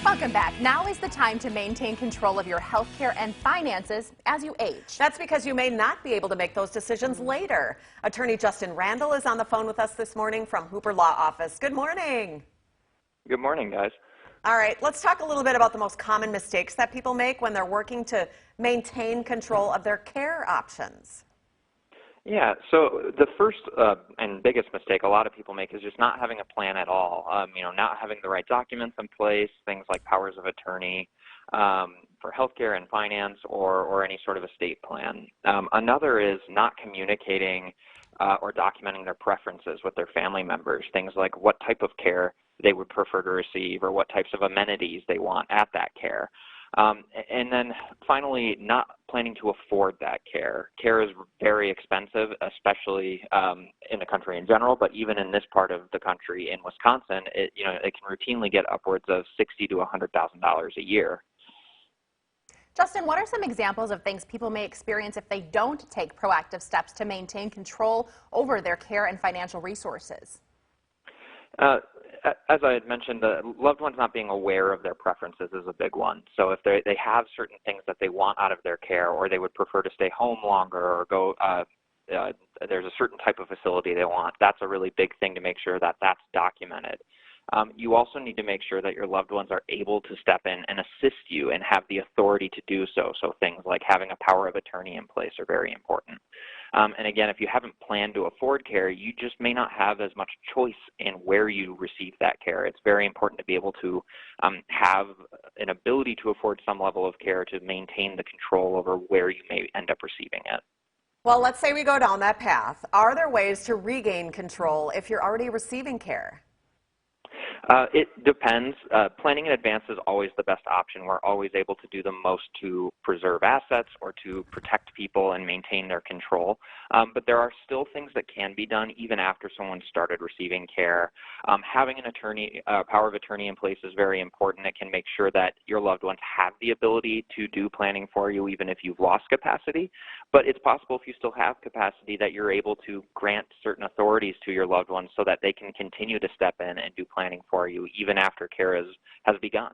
Welcome back. Now is the time to maintain control of your health care and finances as you age. That's because you may not be able to make those decisions later. Attorney Justin Randall is on the phone with us this morning from Hooper Law Office. Good morning. Good morning, guys. All right, let's talk a little bit about the most common mistakes that people make when they're working to maintain control of their care options. Yeah, so the first and biggest mistake a lot of people make is just not having a plan at all. Not having the right documents in place, things like powers of attorney for healthcare and finance or any sort of estate plan. Another is not communicating or documenting their preferences with their family members, things like what type of care they would prefer to receive or what types of amenities they want at that care. And then finally, not planning to afford that care. Care is very expensive, especially in the country in general, but even in this part of the country in Wisconsin, it can routinely get upwards of $60,000 to $100,000 a year. Justin, what are some examples of things people may experience if they don't take proactive steps to maintain control over their care and financial resources? As I had mentioned, the loved ones not being aware of their preferences is a big one. So if they have certain things that they want out of their care, or they would prefer to stay home longer, or go there's a certain type of facility they want, that's a really big thing to make sure that that's documented. You also need to make sure that your loved ones are able to step in and assist you and have the authority to do so. So things like having a power of attorney in place are very important. And again, if you haven't planned to afford care, you just may not have as much choice in where you receive that care. It's very important to be able to have an ability to afford some level of care to maintain the control over where you may end up receiving it. Well, let's say we go down that path. Are there ways to regain control if you're already receiving care? It depends. Planning in advance is always the best option. We're always able to do the most to preserve assets or to protect people and maintain their control. But there are still things that can be done even after someone started receiving care. Having an attorney, power of attorney in place is very important. It can make sure that your loved ones have the ability to do planning for you even if you've lost capacity. But it's possible if you still have capacity that you're able to grant certain authorities to your loved ones so that they can continue to step in and do planning for you even after care has begun.